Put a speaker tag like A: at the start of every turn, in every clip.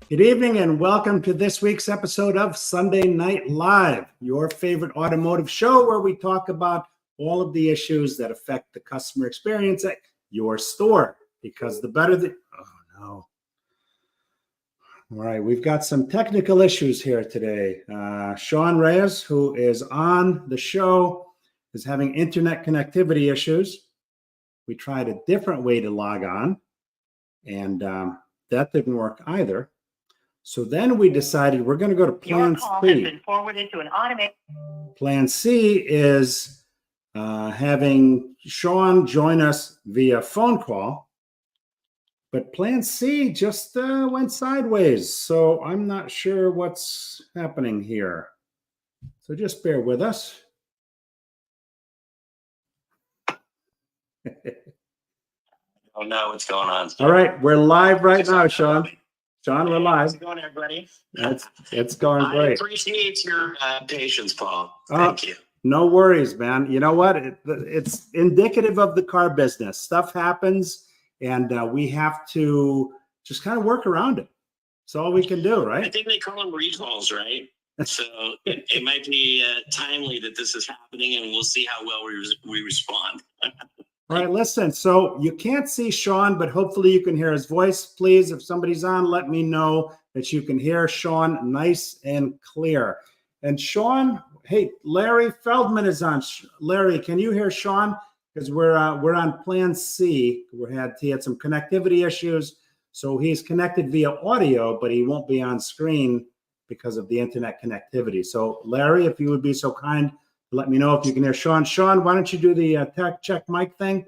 A: Good evening and welcome to this week's episode of Sunday Night Live, your favorite automotive show where we talk about all of the issues that affect the customer experience at your store. Because the better the... Oh, no. All right, we've got some technical issues here today. Sean Reyes, who is on the show, is having internet connectivity issues. We tried a different way to log on, and that didn't work either. So then we decided we're going to go to Plan C.
B: Has been forwarded to an automated.
A: Plan C is having Sean join us via phone call, but Plan C just went sideways. So I'm not sure what's happening here. So just bear with us.
B: Oh no, what's going on?
A: All right, we're live right now, Sean. Sean, we're live.
B: How's it going, everybody?
A: It's going great.
B: I appreciate your patience, Paul. Thank you.
A: No worries, man. You know what? It's indicative of the car business. Stuff happens, and we have to just kind of work around it. That's all we can do, right?
B: I think they call them recalls, right? So it might be timely that this is happening, and we'll see how well we respond.
A: All right, listen. So you can't see Sean, but hopefully you can hear his voice. Please, if somebody's on, let me know that you can hear Sean nice and clear. And Sean, hey, Larry Feldman is on. Larry, can you hear Sean? Because we're on Plan C. He had some connectivity issues, so he's connected via audio, but he won't be on screen because of the internet connectivity. So Larry, if you would be so kind, let me know if you can hear Sean. Sean, why don't you do the tech check mic thing?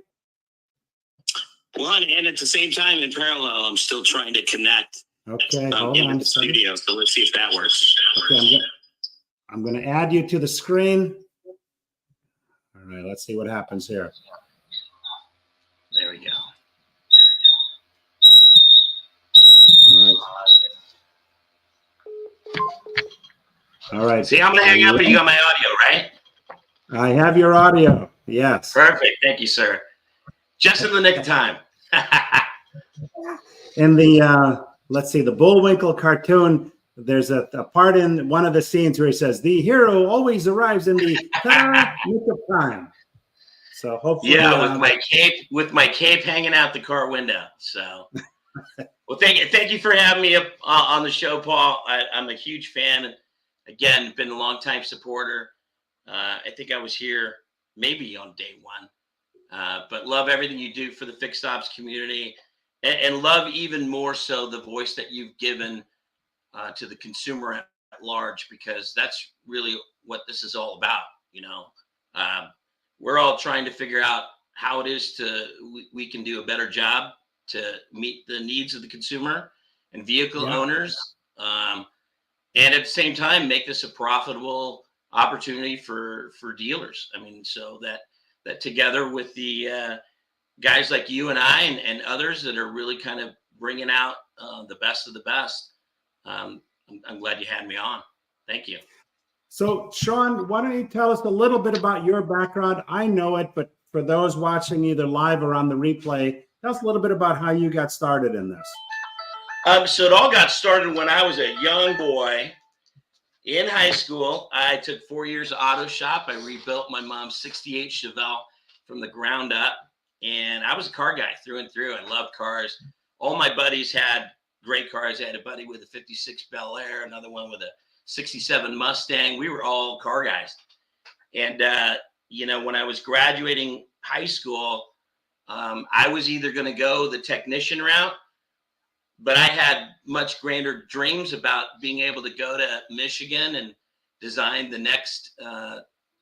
B: Well, and at the same time, in parallel, I'm still trying to connect.
A: Okay, hold on
B: into the studio. So let's see if that works.
A: Okay, I'm going to add you to the screen. All right, let's see what happens here.
B: There we go.
A: All right. All right.
B: See, I'm going to hang up and you got my audio, right?
A: I have your audio. Yes.
B: Perfect. Thank you, sir. Just in the nick of time.
A: In the, let's see, the Bullwinkle cartoon, there's a part in one of the scenes where he says, the hero always arrives in the nick of time. So hopefully.
B: Yeah, with my cape hanging out the car window. So, well, thank you for having me up on the show, Paul. I'm a huge fan. And again, been a long time supporter. I think I was here maybe on day one, but love everything you do for the fixed ops community, and love even more so the voice that you've given to the consumer at large, because that's really what this is all about. You know, we're all trying to figure out how it is we can do a better job to meet the needs of the consumer and vehicle owners, and at the same time make this a profitable opportunity for dealers. I mean, so that together with the guys like you and I and others that are really kind of bringing out the best of the best, I'm glad you had me on. Thank you.
A: So Sean, why don't you tell us a little bit about your background? I know it, but for those watching either live or on the replay, tell us a little bit about how you got started in this.
B: So it all got started when I was a young boy. In high school, I took 4 years of auto shop. I rebuilt my mom's 68 Chevelle from the ground up. And I was a car guy through and through. I loved cars. All my buddies had great cars. I had a buddy with a 56 Bel Air, another one with a 67 Mustang. We were all car guys. And, when I was graduating high school, I was either going to go the technician route, but I had much grander dreams about being able to go to Michigan and design the next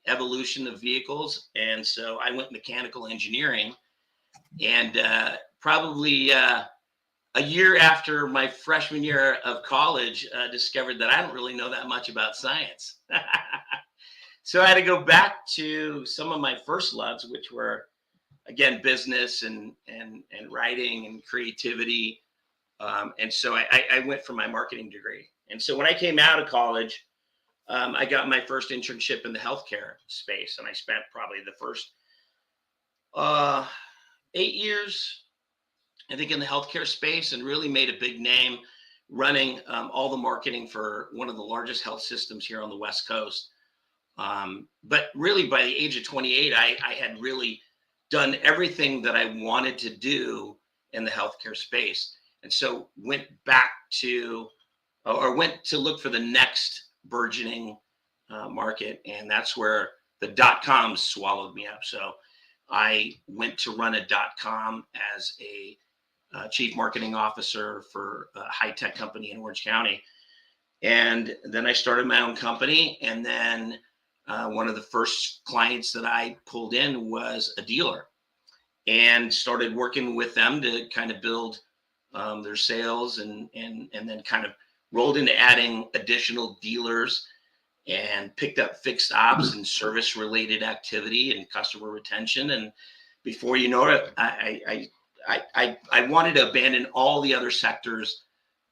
B: evolution of vehicles. And so I went mechanical engineering, and probably a year after my freshman year of college, discovered that I don't really know that much about science. So I had to go back to some of my first loves, which were, again, business and writing and creativity. And so I went for my marketing degree. And so when I came out of college, I got my first internship in the healthcare space. And I spent probably the first 8 years, I think, in the healthcare space, and really made a big name running all the marketing for one of the largest health systems here on the West Coast. But really, by the age of 28, I had really done everything that I wanted to do in the healthcare space. And so went to look for the next burgeoning market. And that's where the .com swallowed me up. So I went to run a .com as a chief marketing officer for a high-tech company in Orange County. And then I started my own company. And then one of the first clients that I pulled in was a dealer, and started working with them to kind of build their sales, and then kind of rolled into adding additional dealers, and picked up fixed ops and service related activity and customer retention. And before you know it, I wanted to abandon all the other sectors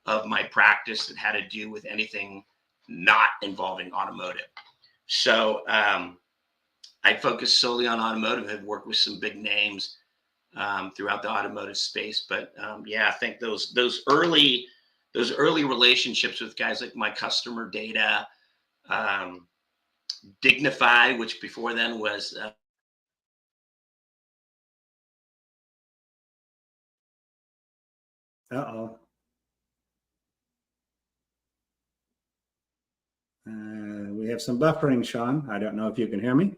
B: of my practice that had to do with anything not involving automotive. So I focused solely on automotive. I've worked with some big names throughout the automotive space. But yeah, I think those early relationships with guys like My Customer Data, Dignify, which before then was
A: we have some buffering, Sean. I don't know if you can hear me.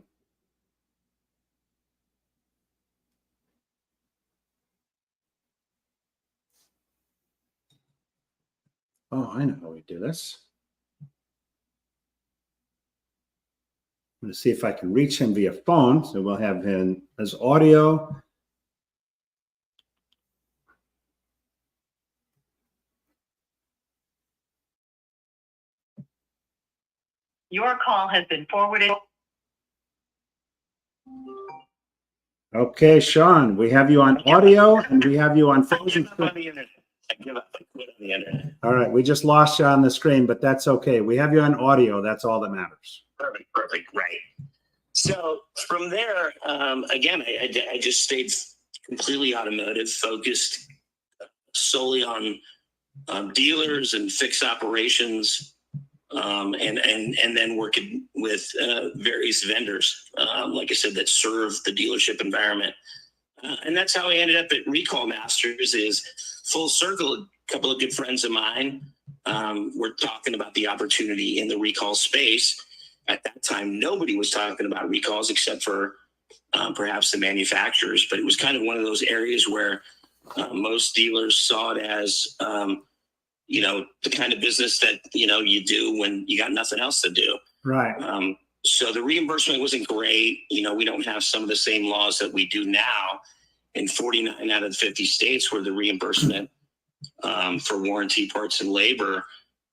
A: Oh, I know how we do this. I'm going to see if I can reach him via phone. So we'll have his audio.
C: Your call has been forwarded.
A: Okay, Sean, we have you on audio and we have you on phone. All right, we just lost you on the screen, but that's okay. We have you on audio. That's all that matters.
C: Perfect. Right. So from there, again, I just stayed completely automotive, focused solely on dealers and fixed operations, and then working with various vendors, like I said, that serve the dealership environment. And that's how I ended up at Recall Masters. Is full circle. A couple of good friends of mine were talking about the opportunity in the recall space. At that time, nobody was talking about recalls except for perhaps the manufacturers. But it was kind of one of those areas where most dealers saw it as, the kind of business that, you do when you got nothing else to do.
A: Right.
C: So the reimbursement wasn't great. We don't have some of the same laws that we do now in 49 out of the 50 states, where the reimbursement for warranty, parts, and labor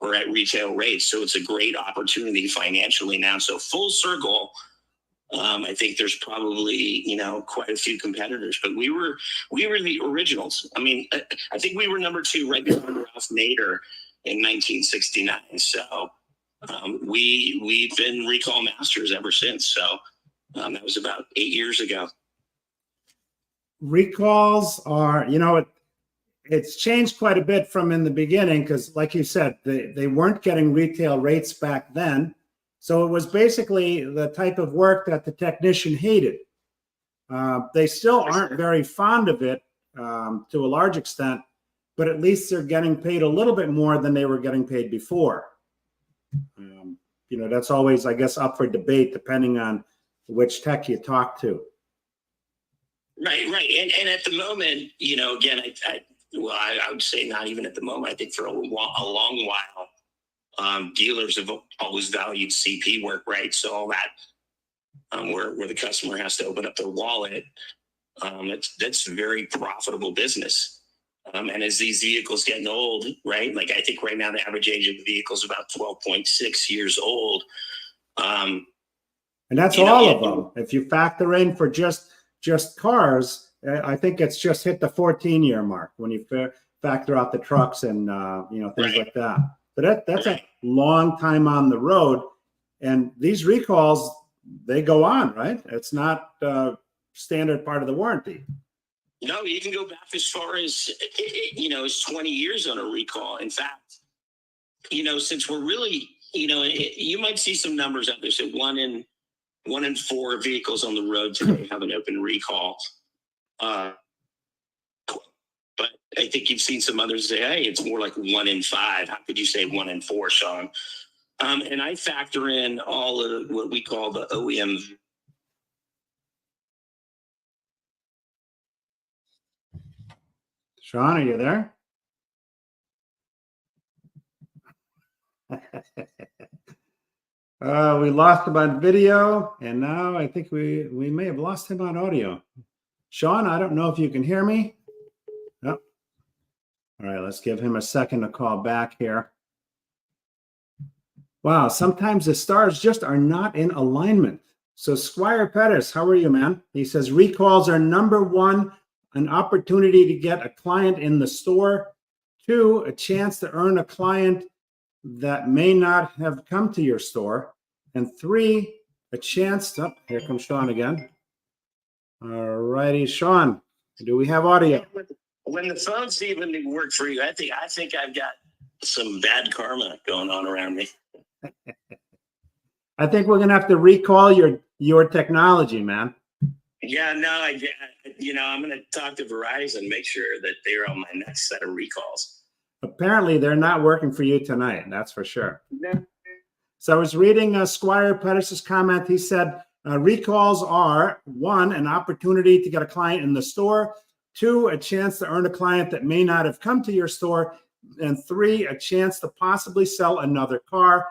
C: are at retail rates. So it's a great opportunity financially now. So full circle, I think there's probably, quite a few competitors, but we were the originals. I mean, I think we were number 2 right behind Ralph Nader in 1969. So we've been Recall Masters ever since. So that was about 8 years ago.
A: Recalls are, it's changed quite a bit from in the beginning, because like you said, they weren't getting retail rates back then. So it was basically the type of work that the technician hated. They still aren't very fond of it to a large extent, but at least they're getting paid a little bit more than they were getting paid before. That's always, I guess, up for debate depending on which tech you talk to. Right.
C: And at the moment, again, I would say not even at the moment. I think for a long while, dealers have always valued CP work, right? So all that where the customer has to open up their wallet, that's a very profitable business. And as these vehicles getting old, right? Like I think right now the average age of the vehicle is about 12.6 years old.
A: And that's all of them. If you factor in for just cars, I think it's just hit the 14-year mark when you factor out the trucks and things like that. But that's a long time on the road, and these recalls, they go on, right? It's not standard part of the warranty.
C: No, you can go back as far as, as 20 years on a recall. In fact, since we're really, you might see some numbers out there. So one in four vehicles on the road today have an open recall. But I think you've seen some others say, hey, it's more like 1 in 5. How could you say 1 in 4, Sean? And I factor in all of what we call the OEM.
A: Sean, are you there? We lost him on video, and now I think we may have lost him on audio. Sean, I don't know if you can hear me. Nope. All right, let's give him a second to call back here. Wow, sometimes the stars just are not in alignment. So Squire Pettis, how are you, man? He says recalls are number 1, an opportunity to get a client in the store. 2, a chance to earn a client that may not have come to your store. And 3, a chance to, here comes Sean again. All righty, Sean, do we have audio?
C: When the phones even work for you, I think I've got some bad karma going on around me.
A: I think we're gonna have to recall your technology, man.
C: Yeah, no, I'm gonna talk to Verizon, make sure that they're on my next set of recalls.
A: Apparently, they're not working for you tonight. That's for sure. Yeah. So I was reading Squire Pettis' comment. He said recalls are 1, an opportunity to get a client in the store. 2, a chance to earn a client that may not have come to your store. And 3, a chance to possibly sell another car.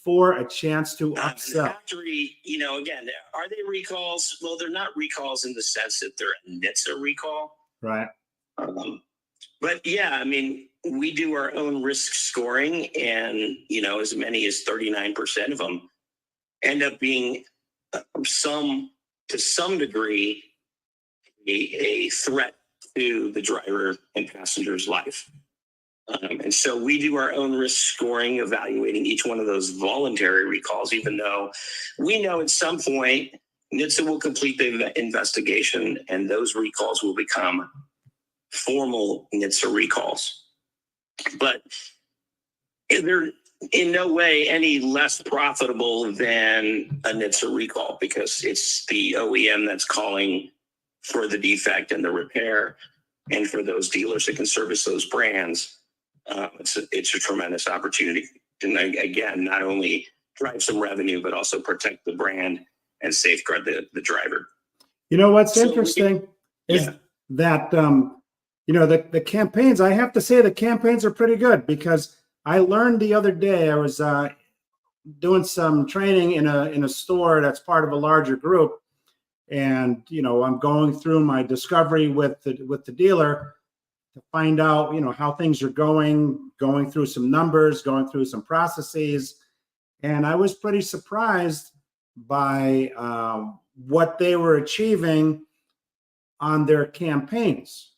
A: 4, a chance to upsell.
C: Factory, again, are they recalls? Well, they're not recalls in the sense that they're a NHTSA recall.
A: Right.
C: But yeah, I mean, we do our own risk scoring, and, as many as 39% of them end up being to some degree, a threat to the driver and passenger's life. And so we do our own risk scoring, evaluating each one of those voluntary recalls, even though we know at some point NHTSA will complete the investigation and those recalls will become formal NHTSA recalls. But they're in no way any less profitable than a NHTSA recall, because it's the OEM that's calling for the defect and the repair, and for those dealers that can service those brands. It's a tremendous opportunity to, again, not only drive some revenue, but also protect the brand and safeguard the driver.
A: You know, what's interesting is that, the campaigns, I have to say the campaigns are pretty good, because I learned the other day, I was doing some training in a store that's part of a larger group. And, I'm going through my discovery with the dealer to find out, how things are going through some numbers, going through some processes. And I was pretty surprised by what they were achieving on their campaigns.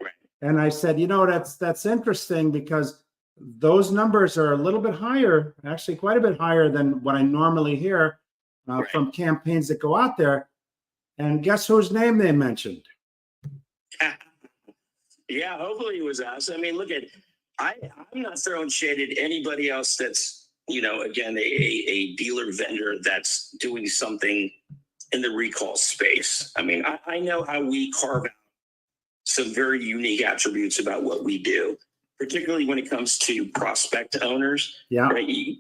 C: Right.
A: And I said, that's interesting, because those numbers are a little bit higher, actually quite a bit higher than what I normally hear from campaigns that go out there. And guess whose name they mentioned?
C: Yeah, hopefully it was us. I mean, look I'm not throwing shade at anybody else that's, again, a dealer vendor that's doing something in the recall space. I mean, I know how we carve out some very unique attributes about what we do, particularly when it comes to prospect owners.
A: Yeah.
C: Right?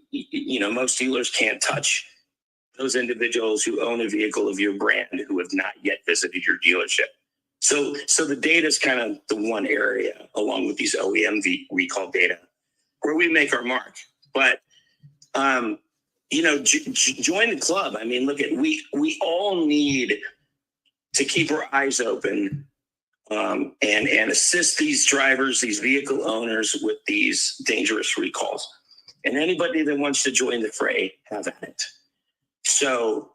C: Most dealers can't touch those individuals who own a vehicle of your brand who have not yet visited your dealership. So the data is kind of the one area, along with these OEM recall data, where we make our mark. But join the club. I mean, we all need to keep our eyes open and assist these drivers, these vehicle owners with these dangerous recalls. And anybody that wants to join the fray, have at it. So,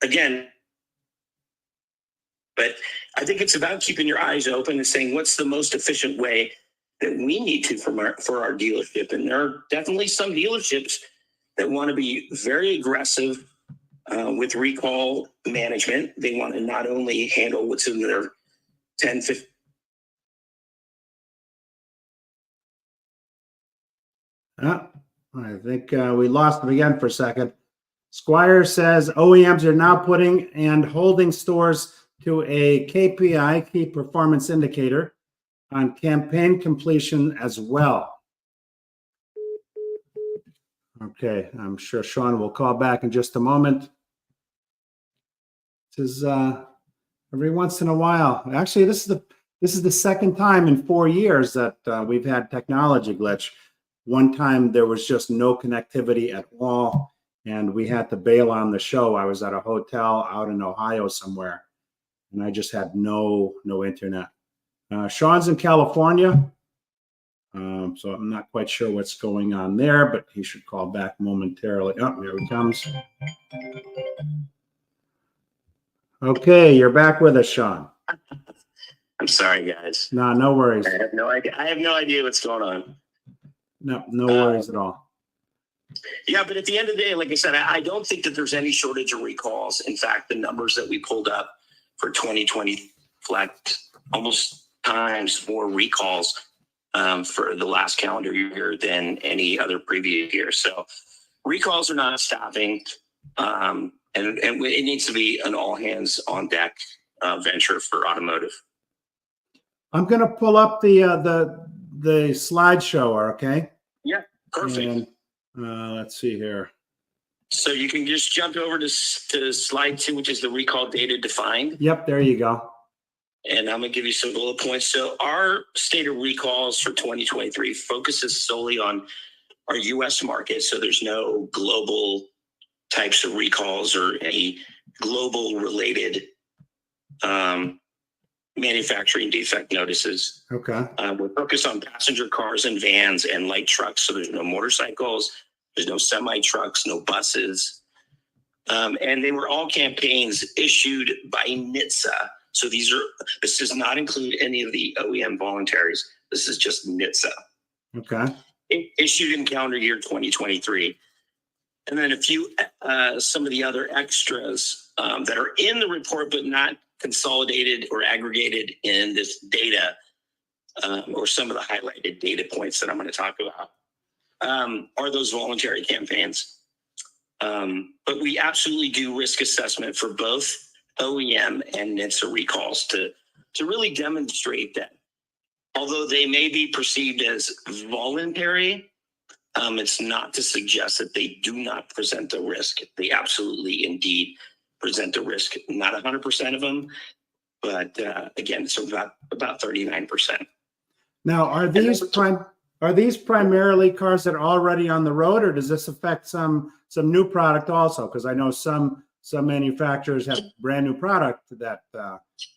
C: again, but I think it's about keeping your eyes open and saying, what's the most efficient way that we need to for our dealership? And there are definitely some dealerships that want to be very aggressive with recall management. They want to not only handle what's in their 10, 15.
A: I think we lost him again for a second. Squire says OEMs are now putting and holding stores to a KPI, key performance indicator, on campaign completion as well. Okay, I'm sure Sean will call back in just a moment. This is every once in a while. Actually, this is the second time in 4 years that we've had technology glitch. One time there was just no connectivity at all, and we had to bail on the show. I was at a hotel out in Ohio somewhere, and I just had no internet. Sean's in California, so I'm not quite sure what's going on there, but he should call back momentarily. Oh, there he comes. Okay, you're back with us, Sean.
C: I'm sorry, guys.
A: No worries.
C: I have no idea. I have no idea what's going on.
A: No worries at all.
C: Yeah, but at the end of the day, like I said, I don't think that there's any shortage of recalls. In fact, the numbers that we pulled up for 2020 reflect almost times more recalls for the last calendar year than any other previous year. So recalls are not stopping, and it needs to be an all hands on deck venture for automotive.
A: I'm going to pull up the slideshow, okay?
C: Yeah, perfect.
A: And let's see here.
C: So you can just jump over to slide 2, which is the recall data defined.
A: Yep, there you go.
C: And I'm going to give you some bullet points. So our state of recalls for 2023 focuses solely on our U.S. market. So there's no global types of recalls or any global related manufacturing defect notices.
A: Okay.
C: We're focused on passenger cars and vans and light trucks. So there's no motorcycles, there's no semi trucks, no buses. And they were all campaigns issued by NHTSA. So this does not include any of the OEM voluntaries. This is just NHTSA.
A: Okay.
C: Issued in calendar year 2023. And then some of the other extras that are in the report, but not consolidated or aggregated in this data, or some of the highlighted data points that I'm going to talk about, are those voluntary campaigns. But we absolutely do risk assessment for both OEM and NHTSA recalls to really demonstrate that although they may be perceived as voluntary, it's not to suggest that they do not present a risk. They absolutely indeed present a risk. Not 100% of them, but again, it's about 39%.
A: Now, are these primarily cars that are already on the road, or does this affect some new product also? Because I know some manufacturers have brand new product that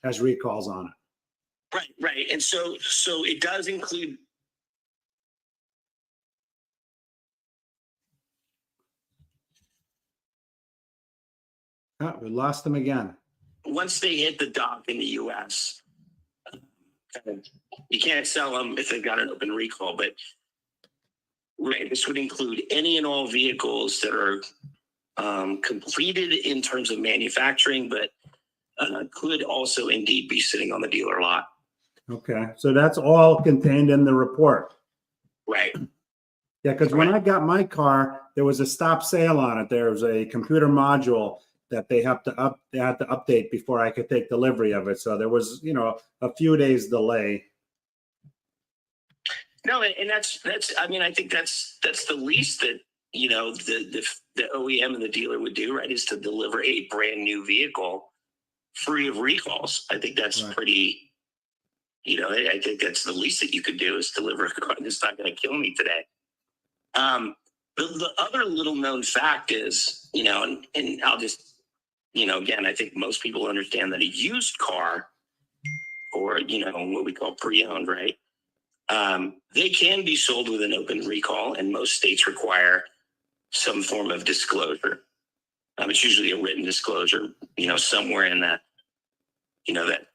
A: has recalls on it.
C: Right. And so it does include.
A: Oh, we lost them again.
C: Once they hit the dock in the U.S., you can't sell them if they've got an open recall. But this would include any and all vehicles that are completed in terms of manufacturing, but could also indeed be sitting on the dealer lot.
A: Okay, so that's all contained in the report.
C: Right.
A: Yeah, because when I got my car, there was a stop sale on it. There was a computer module that they had to update before I could take delivery of it. So there was, a few days delay.
C: No, and that's. I mean, I think that's the least that the OEM and the dealer would do, right? Is to deliver a brand new vehicle free of recalls. I think that's pretty. I think that's the least that you could do is deliver a car that's not going to kill me today. The other little known fact is, and I'll just, again, I think most people understand that a used car, or what we call pre-owned, right? They can be sold with an open recall, and most states require some form of disclosure. It's usually a written disclosure, somewhere in that, that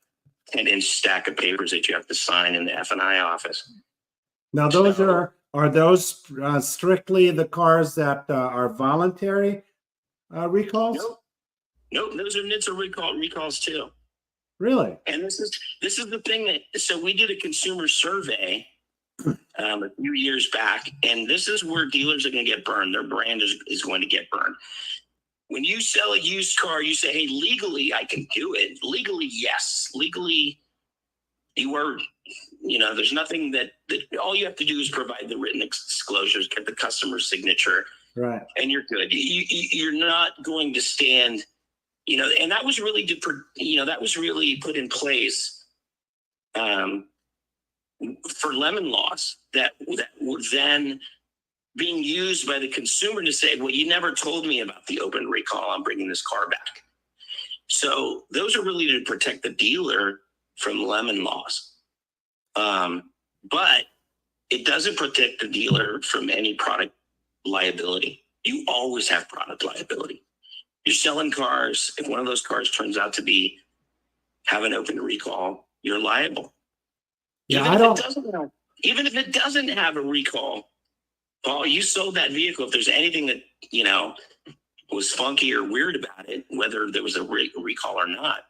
C: 10-inch stack of papers that you have to sign in the F&I office.
A: Now, those are those strictly the cars that are voluntary recalls?
C: Nope, those are NHTSA recalls too.
A: Really?
C: And this is the thing so we did a consumer survey a few years back, and this is where dealers are going to get burned. Their brand is going to get burned. When you sell a used car, you say, hey, legally, I can do it. Legally, yes. Legally, there's nothing that all you have to do is provide the written disclosures, get the customer's signature,
A: right?
C: And you're good. You're not going to stand, and that was really put in place for lemon laws that were then being used by the consumer to say, well, you never told me about the open recall. I'm bringing this car back. So those are really to protect the dealer from lemon laws. But it doesn't protect the dealer from any product liability. You always have product liability. You're selling cars. If one of those cars turns out to have an open recall, you're liable.
A: Yeah,
C: Even if it doesn't have a recall, Paul, you sold that vehicle. If there's anything that, was funky or weird about it, whether there was a recall or not,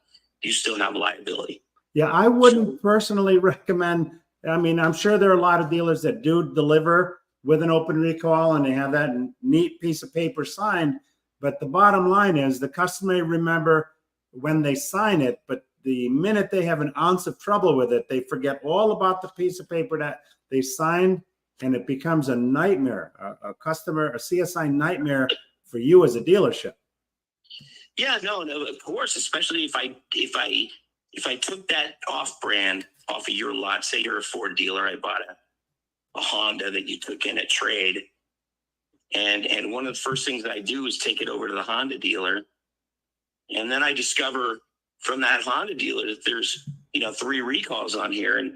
C: you still have liability.
A: Yeah, I wouldn't personally recommend. I mean, I'm sure there are a lot of dealers that do deliver with an open recall and they have that neat piece of paper signed. But the bottom line is the customer may remember when they sign it, but the minute they have an ounce of trouble with it, they forget all about the piece of paper that they signed, and it becomes a nightmare, a CSI nightmare for you as a dealership.
C: Yeah, no, of course, especially if I took that off-brand off of your lot, say you're a Ford dealer, I bought a Honda that you took in at trade, and one of the first things that I do is take it over to the Honda dealer, and then I discover from that Honda dealer that there's 3 recalls on here, and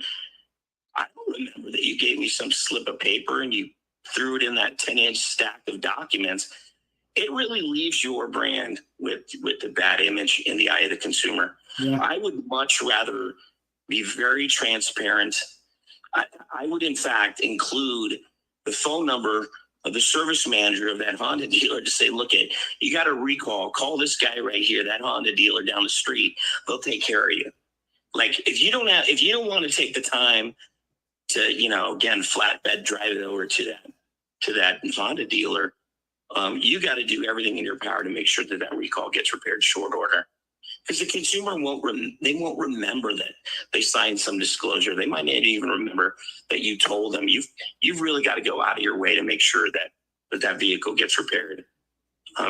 C: I don't remember that you gave me some slip of paper and you threw it in that 10-inch stack of documents. It really leaves your brand with a bad image in the eye of the consumer.
A: Yeah.
C: I would much rather be very transparent. I would, in fact, include the phone number of the service manager of that Honda dealer to say, look, you got a recall. Call this guy right here, that Honda dealer down the street. They'll take care of you. Like, if you don't want to take the time to, again, flatbed drive it over to that Honda dealer, you got to do everything in your power to make sure that recall gets repaired short order. Because the consumer won't remember that they signed some disclosure. They might not even remember that you told them. You've really got to go out of your way to make sure that vehicle gets repaired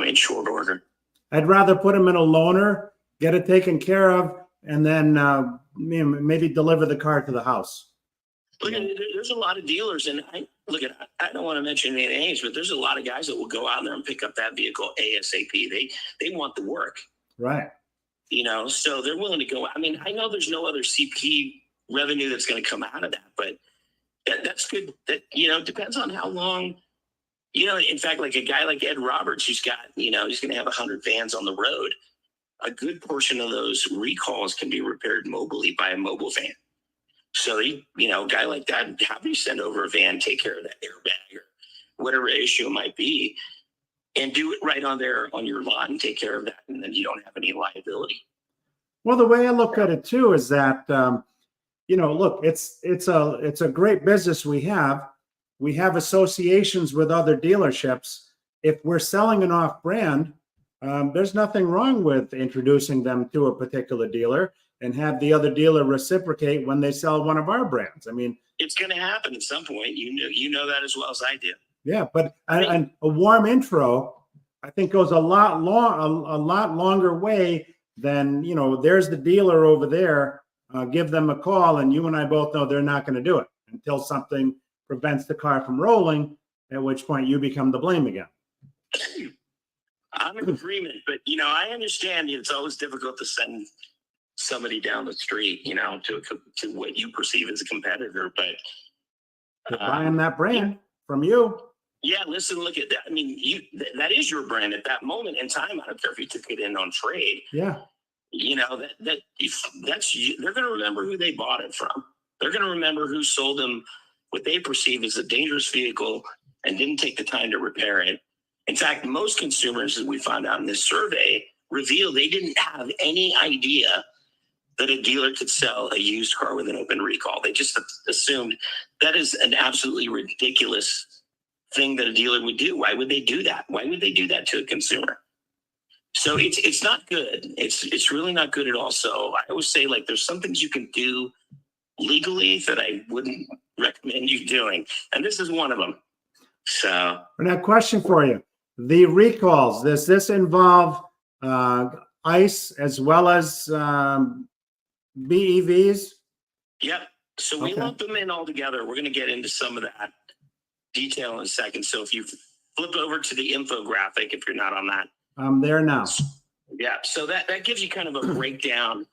C: in short order.
A: I'd rather put them in a loaner, get it taken care of, and then maybe deliver the car to the house.
C: Look, there's a lot of dealers, and I don't want to mention any names, but there's a lot of guys that will go out there and pick up that vehicle ASAP. They want the work.
A: Right.
C: So they're willing to go. I mean, I know there's no other CP revenue that's going to come out of that, but that's good. That, depends on how long, in fact, like a guy like Ed Roberts, who's got, he's going to have 100 vans on the road. A good portion of those recalls can be repaired mobily by a mobile van. So, a guy like that, have you send over a van, take care of that airbag or whatever issue it might be, and do it right on your lot and take care of that, and then you don't have any liability.
A: Well, the way I look at it too is that, look, it's a great business we have. We have associations with other dealerships. If we're selling an off-brand, there's nothing wrong with introducing them to a particular dealer and have the other dealer reciprocate when they sell one of our brands. I mean,
C: it's going to happen at some point. You know that as well as I do.
A: Yeah, but and a warm intro, I think, goes a lot longer way than, there's the dealer over there. Give them a call, and you and I both know they're not going to do it until something prevents the car from rolling, at which point you become the blame again.
C: I'm in agreement, but I understand it's always difficult to send somebody down the street, to what you perceive as a competitor, but
A: buying that brand from you.
C: Yeah, listen, look at that. I mean, that is your brand at that moment in time. I don't care if you took it in on trade.
A: Yeah.
C: They're going to remember who they bought it from. They're going to remember who sold them what they perceive as a dangerous vehicle and didn't take the time to repair it. In fact, most consumers, as we found out in this survey, reveal they didn't have any idea that a dealer could sell a used car with an open recall. They just assumed that is an absolutely ridiculous thing that a dealer would do. Why would they do that? Why would they do that to a consumer? So it's not good. It's really not good at all. So I always say, like, there's some things you can do legally that I wouldn't recommend you doing, and this is one of them. So,
A: Now, question for you: the recalls. Does this involve ICE as well as BEVs?
C: yep. So we
A: Okay.
C: lump them in all together. We're going to get into some of that detail in a second. So if you flip over to the infographic, if you're not on that,
A: I'm there now.
C: yeah. So that gives you kind of a breakdown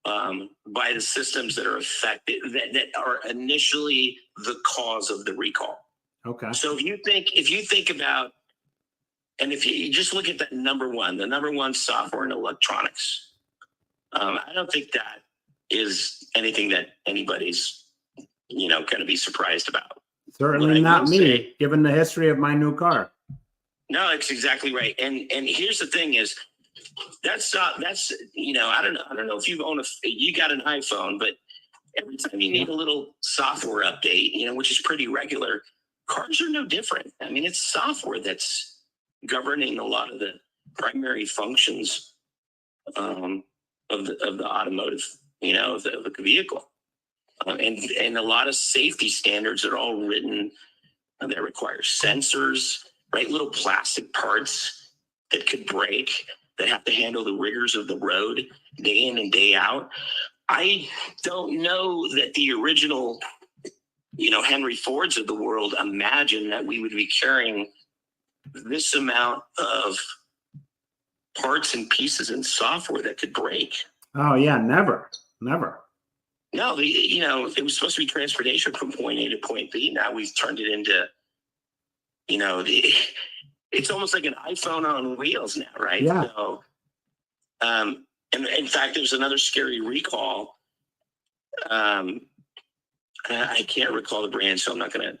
C: by the systems that are affected, that are initially the cause of the recall.
A: Okay.
C: So if you think about, and if you just look at that the number one, software and electronics, I don't think that is anything that anybody's, going to be surprised about.
A: Certainly not me, given the history of my new car.
C: No, it's exactly right. And here's the thing is, that's I don't know if you got an iPhone, but every time you need a little software update, which is pretty regular, cars are no different. I mean, it's software that's governing a lot of the primary functions of the automotive, of the vehicle, and a lot of safety standards are all written that require sensors, right? Little plastic parts that could break, that have to handle the rigors of the road day in and day out. I don't know that the original, Henry Fords of the world imagined that we would be carrying this amount of parts and pieces and software that could break.
A: Oh yeah, never.
C: No, it was supposed to be transportation from point A to point B. Now we've turned it into, it's almost like an iPhone on wheels now, right?
A: Yeah.
C: So, and in fact, there was another scary recall. I can't recall the brand, so I'm not going to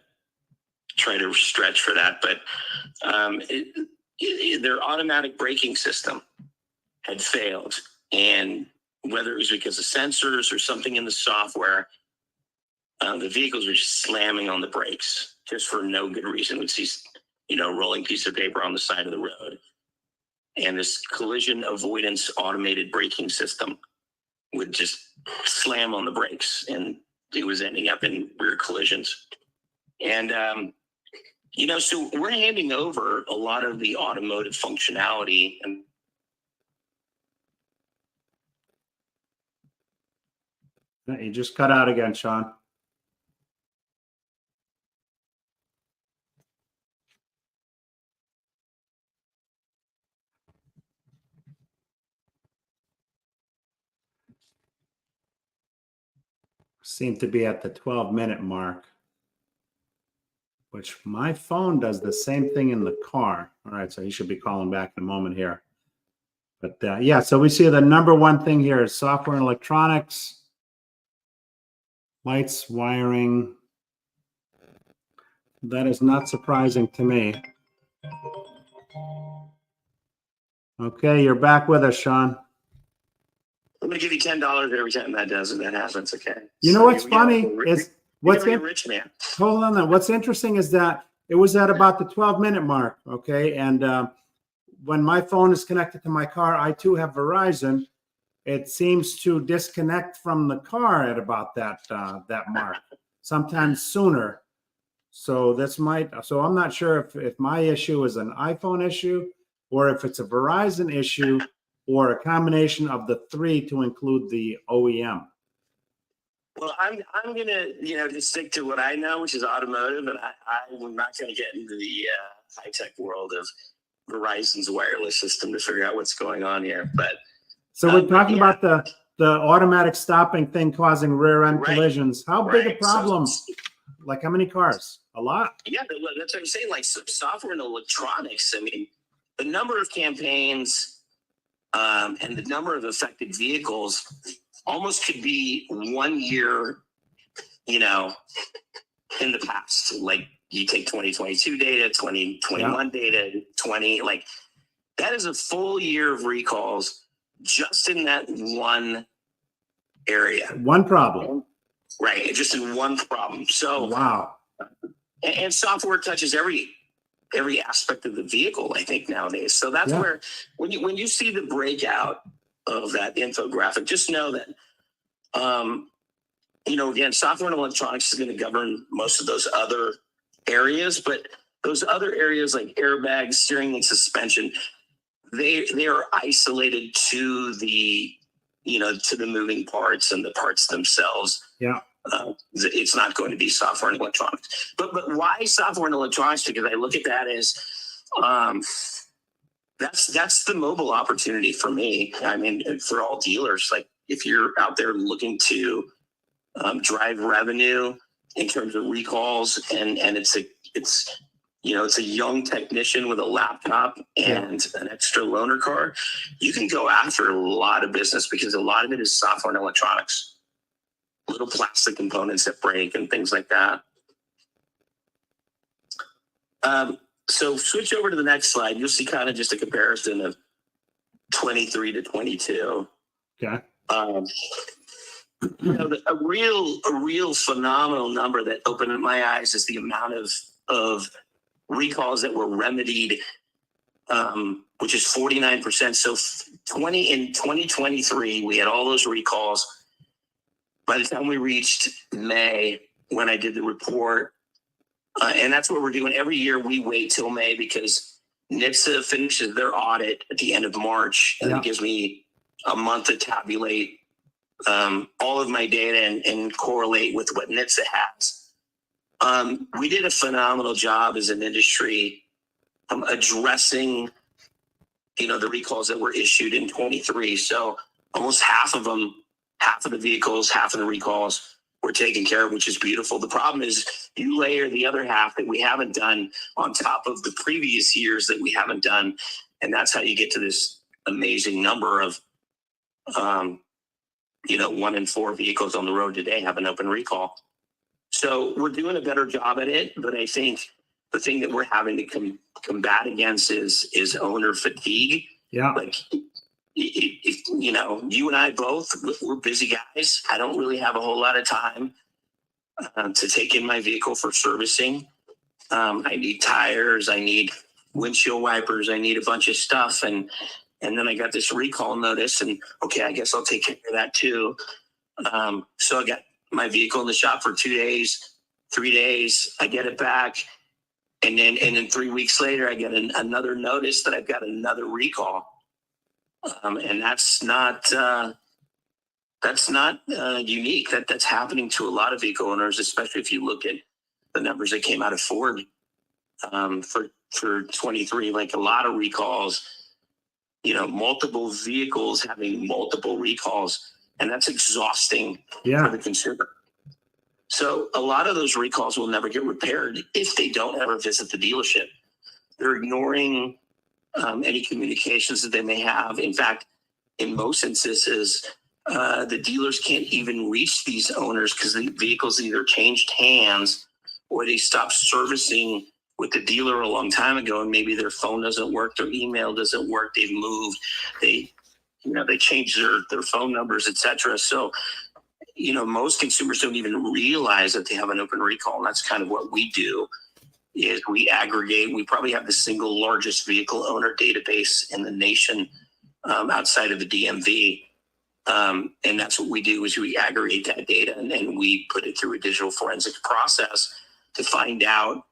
C: try to stretch for that. But their automatic braking system had failed, and whether it was because of sensors or something in the software, the vehicles were just slamming on the brakes just for no good reason. We'd see, rolling piece of paper on the side of the road. And this collision avoidance automated braking system would just slam on the brakes, and it was ending up in rear collisions. And, so we're handing over a lot of the automotive functionality. And
A: You just cut out again, Sean. Seem to be at the 12-minute mark, which my phone does the same thing in the car. All right, so he should be calling back in a moment here. But yeah, so we see the number one thing here is software and electronics, lights, wiring. That is not surprising to me. Okay, you're back with us, Sean.
C: I'm going to give you $10 every time that happens. Okay.
A: You know what's funny is
C: what's a rich man.
A: Hold on. What's interesting is that it was at about the 12-minute mark. Okay, and when my phone is connected to my car, I too have Verizon. It seems to disconnect from the car at about that mark, sometimes sooner. So so I'm not sure if my issue is an iPhone issue or if it's a Verizon issue or a combination of the three to include the OEM.
C: Well, I'm gonna just stick to what I know, which is automotive, and I'm not gonna get into the high tech world of Verizon's wireless system to figure out what's going on here. But
A: so we're talking about the automatic stopping thing causing rear end collisions. How big a problem? Like how many cars? A lot.
C: Yeah, that's what I'm saying. Like software and electronics. I mean, the number of campaigns and the number of affected vehicles almost could be 1 year, in the past. Like you take 2022 data, 2021 data, that is a full year of recalls just in that one area.
A: One problem.
C: Right. Just in one problem. So,
A: Wow.
C: and software touches every aspect of the vehicle, I think, nowadays. So that's where, when you see the breakout of that infographic, just know that, again, software and electronics is going to govern most of those other areas, but those other areas like airbags, steering, and suspension, they are isolated to the, to the moving parts and the parts themselves.
A: Yeah.
C: It's not going to be software and electronics. But why software and electronics? Because I look at that as that's the mobile opportunity for me. I mean, for all dealers, like if you're out there looking to drive revenue in terms of recalls, and it's a young technician with a laptop and an extra loaner car, you can go after a lot of business because a lot of it is software and electronics, little plastic components that break and things like that. So switch over to the next slide. You'll see kind of just a comparison of 23 to 22.
A: Okay.
C: A real phenomenal number that opened up my eyes is the amount of recalls that were remedied, which is 49%. So in 2023, we had all those recalls. By the time we reached May, when I did the report, and that's what we're doing every year, we wait till May because NHTSA finishes their audit at the end of March, and it gives me a month to tabulate all of my data and correlate with what NHTSA has. We did a phenomenal job as an industry addressing, the recalls that were issued in 23. So almost half of the vehicles, half of the recalls were taken care of, which is beautiful. The problem is you layer the other half that we haven't done on top of the previous years that we haven't done. And that's how you get to this amazing number of, 1 in 4 vehicles on the road today have an open recall. So we're doing a better job at it, but I think the thing that we're having to combat against is owner fatigue.
A: Yeah.
C: Like, if you and I both, we're busy guys. I don't really have a whole lot of time to take in my vehicle for servicing. I need tires, I need windshield wipers, I need a bunch of stuff. And then I got this recall notice, and okay, I guess I'll take care of that too. So I got my vehicle in the shop for 2 days, 3 days, I get it back. And then 3 weeks later, I get another notice that I've got another recall. And that's not unique. That's happening to a lot of vehicle owners, especially if you look at the numbers that came out of Ford for 23. Like a lot of recalls, multiple vehicles having multiple recalls, and that's exhausting for the consumer. So a lot of those recalls will never get repaired if they don't ever visit the dealership. They're ignoring any communications that they may have. In fact, in most instances, the dealers can't even reach these owners because the vehicles either changed hands or they stopped servicing with the dealer a long time ago, and maybe their phone doesn't work, their email doesn't work, they've moved, they changed their phone numbers, etc. So, most consumers don't even realize that they have an open recall, and that's kind of what we do. Is we aggregate. We probably have the single largest vehicle owner database in the nation, outside of the DMV, and that's what we do. Is we aggregate that data and then we put it through a digital forensic process to find out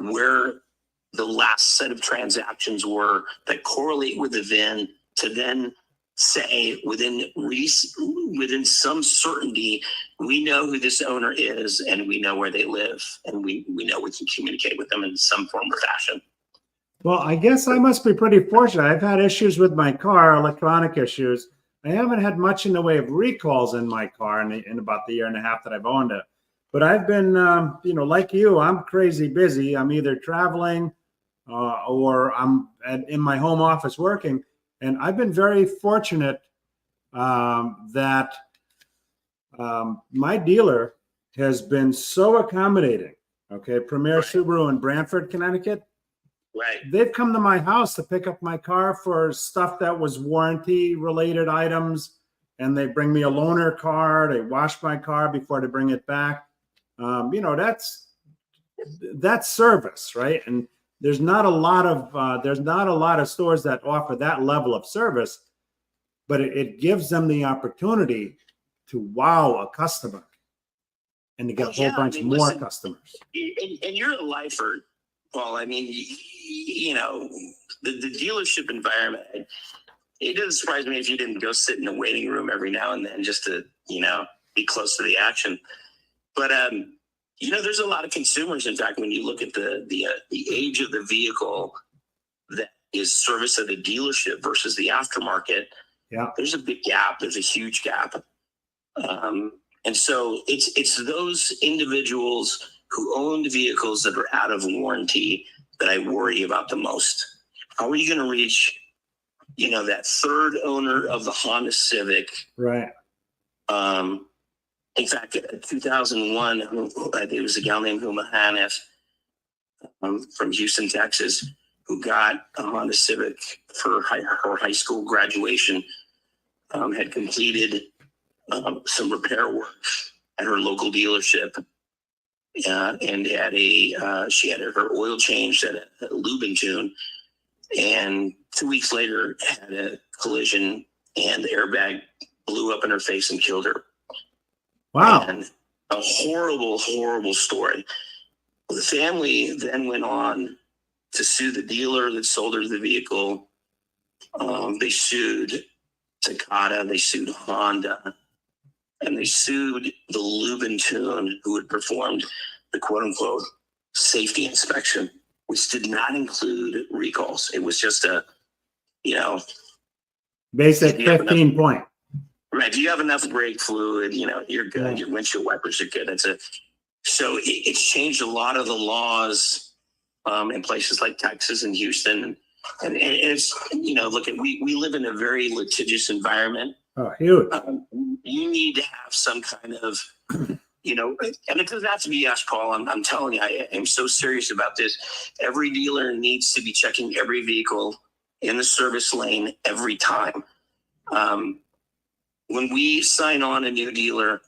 C: where the last set of transactions were that correlate with the VIN, to then say within some certainty, we know who this owner is and we know where they live, and we know we can communicate with them in some form or fashion.
A: Well, I guess I must be pretty fortunate. I've had issues with my car, electronic issues. I haven't had much in the way of recalls in my car in about the year and a half that I've owned it. But I've been, like you, I'm crazy busy. I'm either traveling or I'm in my home office working. And I've been very fortunate that my dealer has been so accommodating. Okay, Premier Subaru in Brantford, Connecticut.
C: Right.
A: They've come to my house to pick up my car for stuff that was warranty-related items, and they bring me a loaner car. They wash my car before they bring it back. That's service, right? And there's not a lot of stores that offer that level of service, but it gives them the opportunity to wow a customer and to get a whole bunch more
C: listen,
A: customers.
C: And you're a lifer, Paul. I mean, the dealership environment, it doesn't surprise me if you didn't go sit in a waiting room every now and then just to, be close to the action. But, there's a lot of consumers. In fact, when you look at the age of the vehicle that is serviced at a dealership versus the aftermarket, there's a big gap. There's a huge gap. And so it's those individuals who own the vehicles that are out of warranty that I worry about the most. How are you going to reach, that third owner of the Honda Civic?
A: Right.
C: In fact, 2001, I think it was a gal named Huma Hanif from Houston, Texas, who got a Honda Civic for her high school graduation, had completed some repair work at her local dealership, and she had her oil changed at a lube and tune, and 2 weeks later had a collision and the airbag blew up in her face and killed her.
A: Wow.
C: And a horrible, horrible story. The family then went on to sue the dealer that sold her the vehicle. They sued Takata, they sued Honda, and they sued the lube and tune who had performed the quote unquote safety inspection, which did not include recalls. It was just a,
A: basic 15 point.
C: Right. Do you have enough brake fluid? You're good. Your windshield wipers are good. So it's changed a lot of the laws in places like Texas and Houston. And it's, we live in a very litigious environment.
A: Oh, huge.
C: You need to have some kind of, and it doesn't have to be us, Paul. I'm telling you, I am so serious about this. Every dealer needs to be checking every vehicle in the service lane every time. When we sign on a new dealer,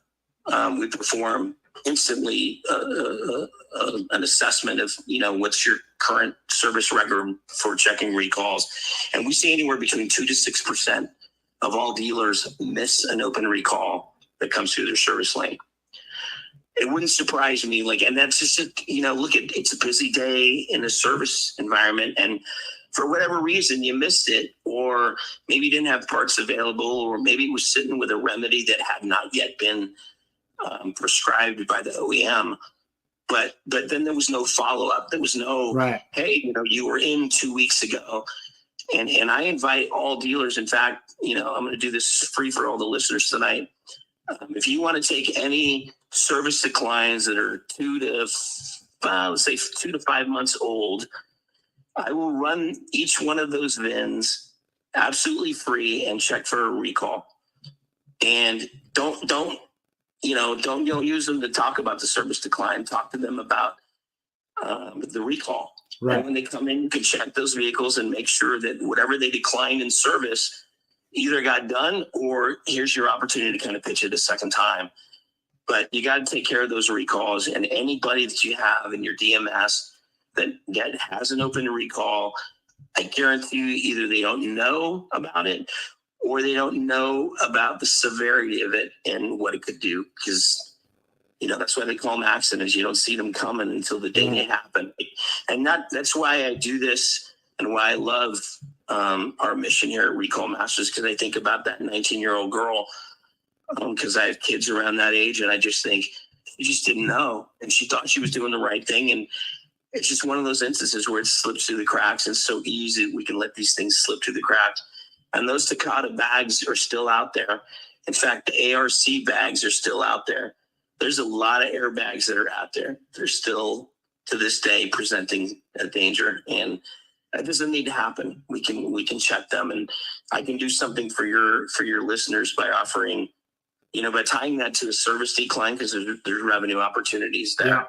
C: we perform instantly an assessment of, what's your current service record for checking recalls. And we see anywhere between 2 to 6% of all dealers miss an open recall that comes through their service lane. It wouldn't surprise me. And that's just, it's a busy day in a service environment. And for whatever reason, you missed it, or maybe you didn't have parts available, or maybe it was sitting with a remedy that had not yet been prescribed by the OEM. But then there was no follow-up. There was no, hey, you were in 2 weeks ago. And I invite all dealers. In fact, I'm going to do this free for all the listeners tonight. If you want to take any service declines that are 2 to 5 months old, I will run each one of those VINs absolutely free and check for a recall. And don't use them to talk about the service decline. Talk to them about the recall. Right. And when they come in, you can check those vehicles and make sure that whatever they declined in service either got done, or here's your opportunity to kind of pitch it a second time. But you got to take care of those recalls, and anybody that you have in your DMS that has an open recall, I guarantee you either they don't know about it or they don't know about the severity of it and what it could do. Because, that's why they call them accidents. You don't see them coming until the day they happen. And that's why I do this, and why I love our mission here at Recall Masters, because I think about that 19-year-old girl, because I have kids around that age, and I just think she just didn't know, and she thought she was doing the right thing. And it's just one of those instances where it slips through the cracks. And it's so easy we can let these things slip through the cracks. And those Takata bags are still out there. In fact, the ARC bags are still out there. There's a lot of airbags that are out there. They're still, to this day, presenting a danger. And that doesn't need to happen. We can check them. And I can do something for your listeners by offering, by tying that to a service decline, because there's revenue opportunities there.
A: Yeah.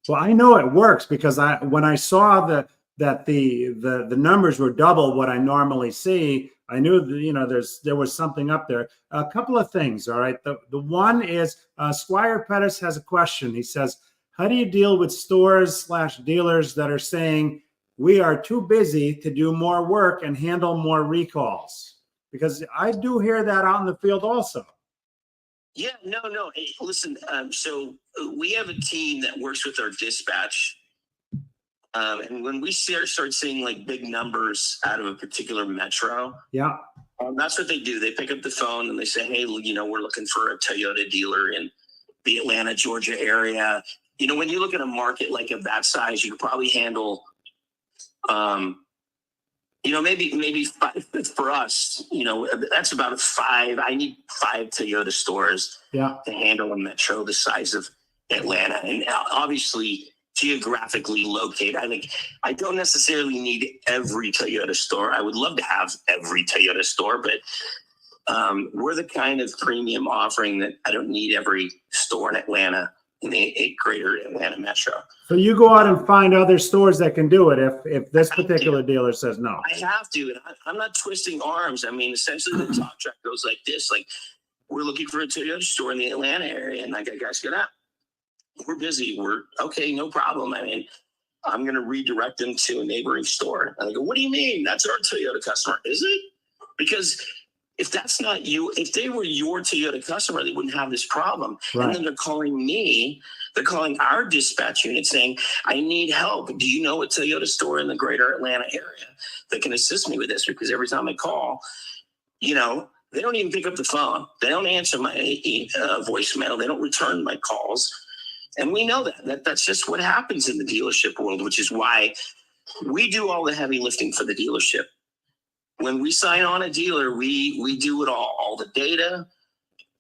A: Well, I know it works because when I saw that the numbers were double what I normally see, I knew that, there was something up there. A couple of things. All right. The one is Squire Pettis has a question. He says, how do you deal with stores/dealers that are saying we are too busy to do more work and handle more recalls? Because I do hear that out in the field also.
C: Yeah, no. Hey, listen, so we have a team that works with our dispatch. And when we start seeing like big numbers out of a particular metro,
A: yeah,
C: that's what they do. They pick up the phone and they say, hey, we're looking for a Toyota dealer in the Atlanta, Georgia area. When you look at a market like of that size, you could probably handle, maybe 5 for us, that's about 5. I need 5 Toyota stores to handle a metro the size of Atlanta. And obviously geographically located. I don't necessarily need every Toyota store. I would love to have every Toyota store, but we're the kind of premium offering that I don't need every store in Atlanta, in the greater Atlanta metro.
A: So you go out and find other stores that can do it if this particular dealer says no.
C: I have to, and I'm not twisting arms. I mean, essentially the talk track goes like this: like, we're looking for a Toyota store in the Atlanta area, and I got guys get out. We're busy. We're okay, no problem. I mean, I'm going to redirect them to a neighboring store. And I go, what do you mean? That's our Toyota customer, is it? Because if that's not you, if they were your Toyota customer, they wouldn't have this problem.
A: Right.
C: And then they're calling me, they're calling our dispatch unit saying, I need help. Do you know a Toyota store in the greater Atlanta area that can assist me with this? Because every time I call, they don't even pick up the phone. They don't answer my voicemail. They don't return my calls. And we know that's just what happens in the dealership world, which is why we do all the heavy lifting for the dealership. When we sign on a dealer, we do it all the data,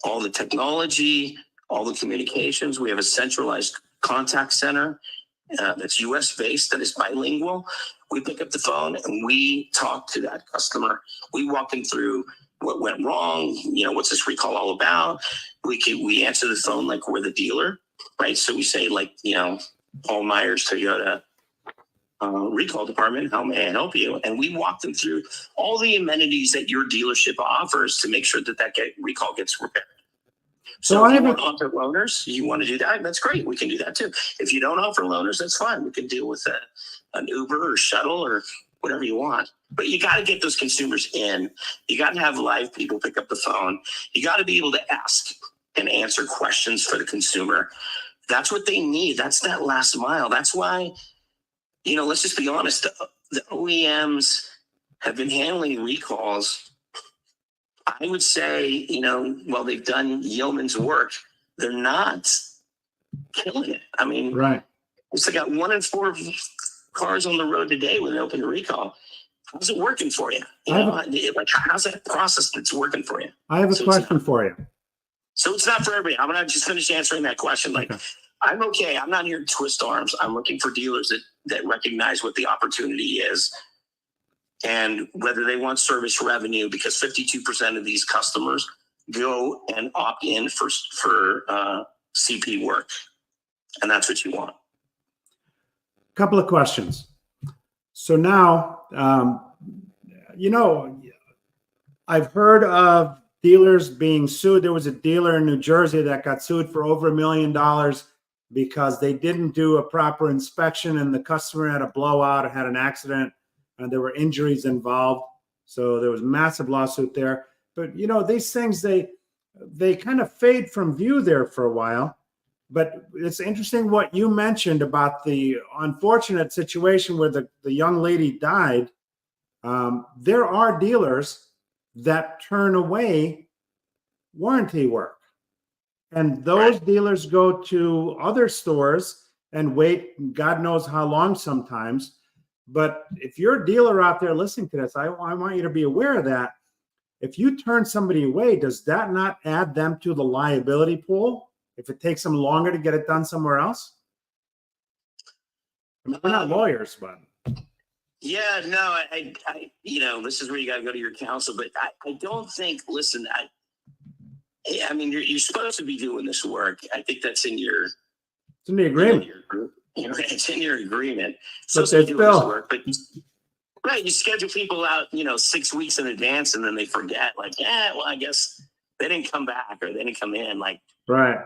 C: all the technology, all the communications. We have a centralized contact center that's US based, that is bilingual. We pick up the phone and we talk to that customer. We walk them through what went wrong. What's this recall all about? We answer the phone like we're the dealer. Right. So we say, like, Paul Meyer's Toyota recall department, how may I help you? And we walk them through all the amenities that your dealership offers to make sure that recall gets repaired. So if you want to offer loaners, you want to do that, that's great. We can do that too. If you don't offer loaners, that's fine. We can deal with an Uber or shuttle or whatever you want. But you got to get those consumers in. You got to have live people pick up the phone. You got to be able to ask and answer questions for the consumer. That's what they need. That's that last mile. That's why, let's just be honest. The OEMs have been handling recalls. I would say, while they've done yeoman's work, they're not killing it. I mean,
A: right.
C: It's like 1 in 4 cars on the road today with an open recall. How's it working for you? How's that process that's working for you?
A: I have a question for you.
C: So it's not for everybody. I'm going to just finish answering that question.
A: Okay.
C: I'm okay. I'm not here to twist arms. I'm looking for dealers that recognize what the opportunity is and whether they want service revenue, because 52% of these customers go and opt in for CP work. And that's what you want.
A: A couple of questions. So now, I've heard of dealers being sued. There was a dealer in New Jersey that got sued for over $1 million because they didn't do a proper inspection and the customer had a blowout or had an accident and there were injuries involved. So there was a massive lawsuit there. But, these things, they kind of fade from view there for a while. But it's interesting what you mentioned about the unfortunate situation where the young lady died. There are dealers that turn away warranty work. And those dealers go to other stores and wait God knows how long sometimes. But if you're a dealer out there listening to this, I want you to be aware of that. If you turn somebody away, does that not add them to the liability pool if it takes them longer to get it done somewhere else? I mean, we're not lawyers, but...
C: Yeah, no, I this is where you got to go to your counsel, but I don't think, listen, I mean, you're supposed to be doing this work. I think that's in your...
A: It's in the agreement.
C: It's in your agreement.
A: But there's still...
C: Work, but Right. You schedule people out, 6 weeks in advance, and then they forget, like, well, I guess they didn't come back or they didn't come in. Like,
A: Right.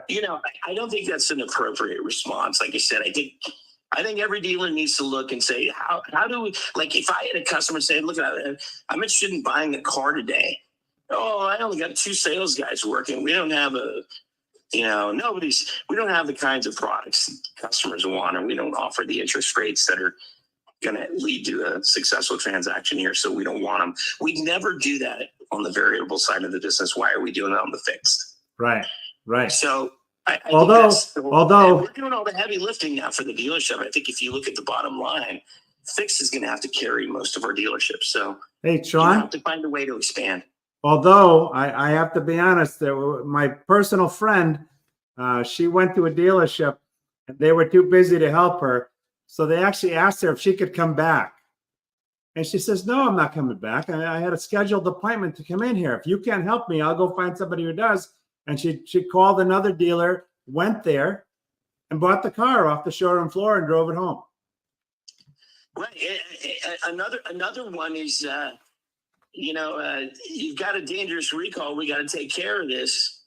C: I don't think that's an appropriate response. Like I said, I think every dealer needs to look and say, how do we, like, if I had a customer say, look, I'm interested in buying a car today. Oh, I only got 2 sales guys working. We don't have we don't have the kinds of products customers want, and we don't offer the interest rates that are going to lead to a successful transaction here. So we don't want them. We'd never do that on the variable side of the business. Why are we doing it on the fixed?
A: Right. Right.
C: So
A: Although
C: we're doing all the heavy lifting now for the dealership. I think if you look at the bottom line, fixed is going to have to carry most of our dealerships. So
A: hey,
C: you
A: Sean,
C: have to find a way to expand.
A: although I have to be honest, my personal friend, she went to a dealership and they were too busy to help her. So they actually asked her if she could come back. And she says, no, I'm not coming back. I had a scheduled appointment to come in here. If you can't help me, I'll go find somebody who does. And she called another dealer, went there, and bought the car off the showroom floor and drove it home.
C: Right. Another one is, you've got a dangerous recall. We got to take care of this.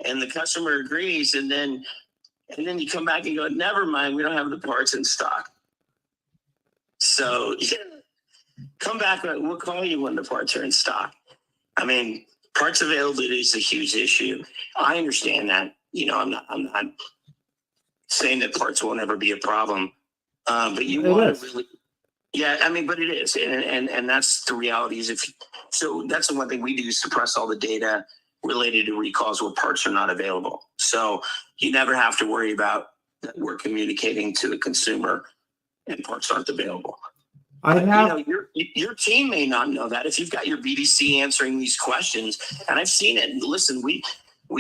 C: And the customer agrees. And then you come back and go, never mind, we don't have the parts in stock. So come back. We'll call you when the parts are in stock. I mean, parts availability is a huge issue. I understand that. I'm not saying that parts won't ever be a problem. But you want to really, but it is. And that's the reality is so that's the one thing we do is suppress all the data related to recalls where parts are not available. So you never have to worry about that we're communicating to the consumer and parts aren't available. Your team may not know that if you've got your BDC answering these questions, and I've seen it. Listen, we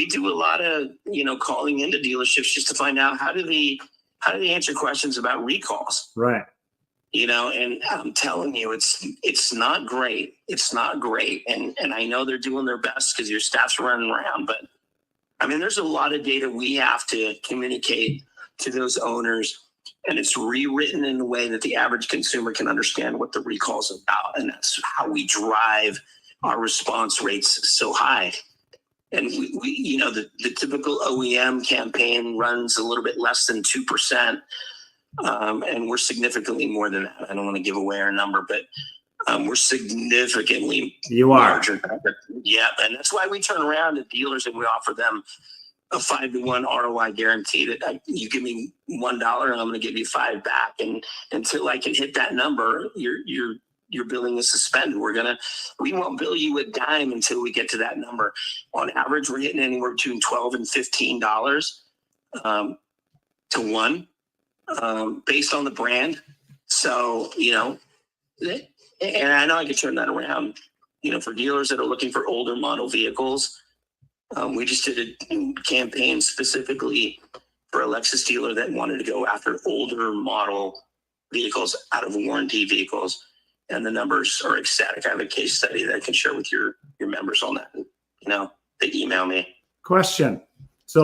C: do a lot of, calling into dealerships just to find out how do they answer questions about recalls.
A: Right.
C: And I'm telling you, it's not great. It's not great. And I know they're doing their best because your staff's running around, but I mean, there's a lot of data we have to communicate to those owners, and it's rewritten in a way that the average consumer can understand what the recall is about. And that's how we drive our response rates so high. And we the typical OEM campaign runs a little bit less than 2%. And we're significantly more than that. I don't want to give away our number, but we're significantly larger. Yeah. And that's why we turn around to dealers and we offer them a 5-to-1 ROI guarantee that you give me $1 and I'm going to give you 5 back. And until I can hit that number, your billing is suspended. We won't bill you a dime until we get to that number. On average, we're hitting anywhere between $12 and $15 to 1. Based on the brand. So, and I know I could turn that around, for dealers that are looking for older model vehicles. We just did a campaign specifically for a Lexus dealer that wanted to go after older model vehicles, out of warranty vehicles. And the numbers are ecstatic. I have a case study that I can share with your members on that. They email me.
A: Question. So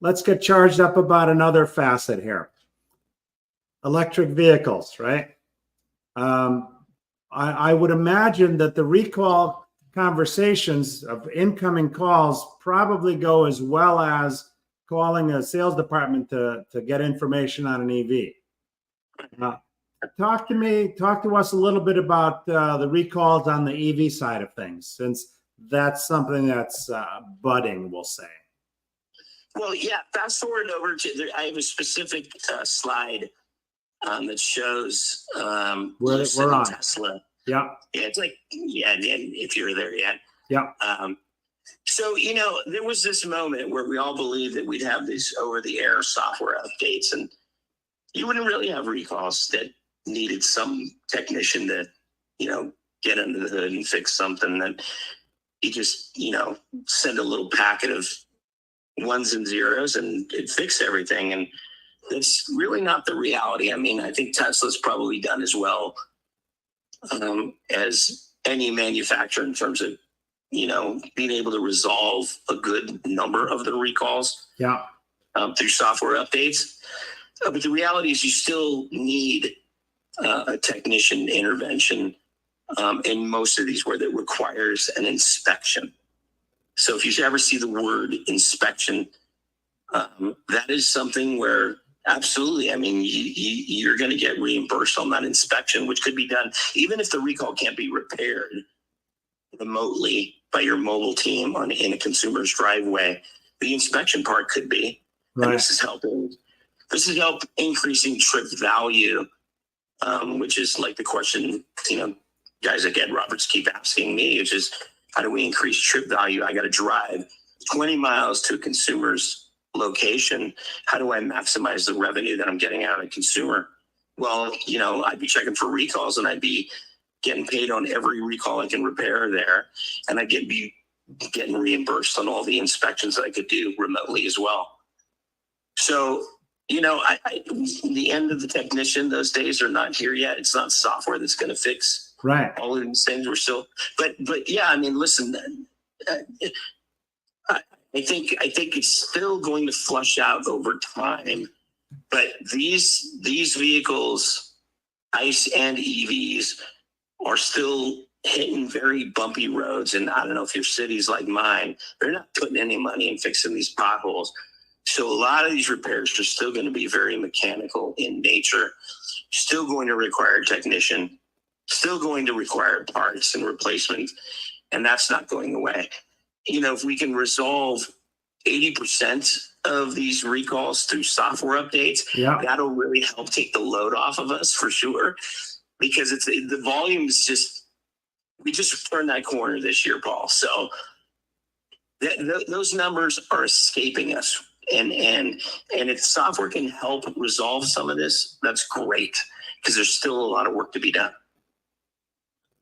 A: let's get charged up about another facet here. Electric vehicles, right? I would imagine that the recall conversations of incoming calls probably go as well as calling a sales department to get information on an EV. Talk to us a little bit about the recalls on the EV side of things, since that's something that's budding, we'll say.
C: Well, yeah, fast forward over to I have a specific slide that shows
A: we're on
C: Tesla.
A: Yeah.
C: Yeah, it's like, if you're there yet.
A: Yeah.
C: So, there was this moment where we all believed that we'd have these over-the-air software updates, and you wouldn't really have recalls that needed some technician to, get under the hood and fix something. That you just, send a little packet of ones and zeros and it fixed everything. And that's really not the reality. I mean, I think Tesla's probably done as well as any manufacturer in terms of, being able to resolve a good number of the recalls through software updates. But the reality is you still need a technician intervention in most of these where that requires an inspection. So if you ever see the word inspection, that is something where absolutely, I mean, you're going to get reimbursed on that inspection, which could be done even if the recall can't be repaired remotely by your mobile team in a consumer's driveway. The inspection part could be,
A: Right.
C: and this is helping increasing trip value, which is like the question, guys like Ed Roberts keep asking me, which is how do we increase trip value? I got to drive 20 miles to a consumer's location. How do I maximize the revenue that I'm getting out of a consumer? Well, I'd be checking for recalls and I'd be getting paid on every recall I can repair there. And I'd be getting reimbursed on all the inspections that I could do remotely as well. So, the end of the technician, those days are not here yet. It's not software that's going to fix all of these things. We're still, but yeah, I mean, listen, I think it's still going to flush out over time, but these vehicles, ICE and EVs, are still hitting very bumpy roads. And I don't know if your city's like mine, they're not putting any money in fixing these potholes. So a lot of these repairs are still going to be very mechanical in nature, still going to require a technician, still going to require parts and replacement, and that's not going away. If we can resolve 80% of these recalls through software updates, that'll really help take the load off of us for sure, because the volume is we just turned that corner this year, Paul. So those numbers are escaping us. And if software can help resolve some of this, that's great, because there's still a lot of work to be done.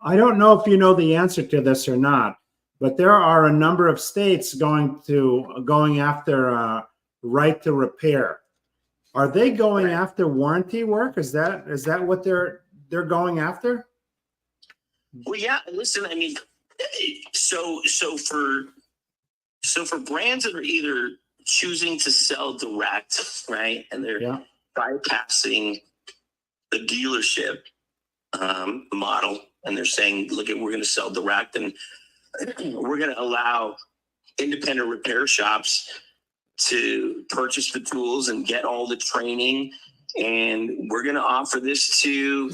A: I don't know if you know the answer to this or not, but there are a number of states going after right to repair. Are they going after warranty work? Is that what they're going after?
C: Well, yeah. Listen, I mean, so for brands that are either choosing to sell direct, right, and they're bypassing the dealership model, and they're saying, look, we're going to sell direct, and we're going to allow independent repair shops to purchase the tools and get all the training, and we're going to offer this to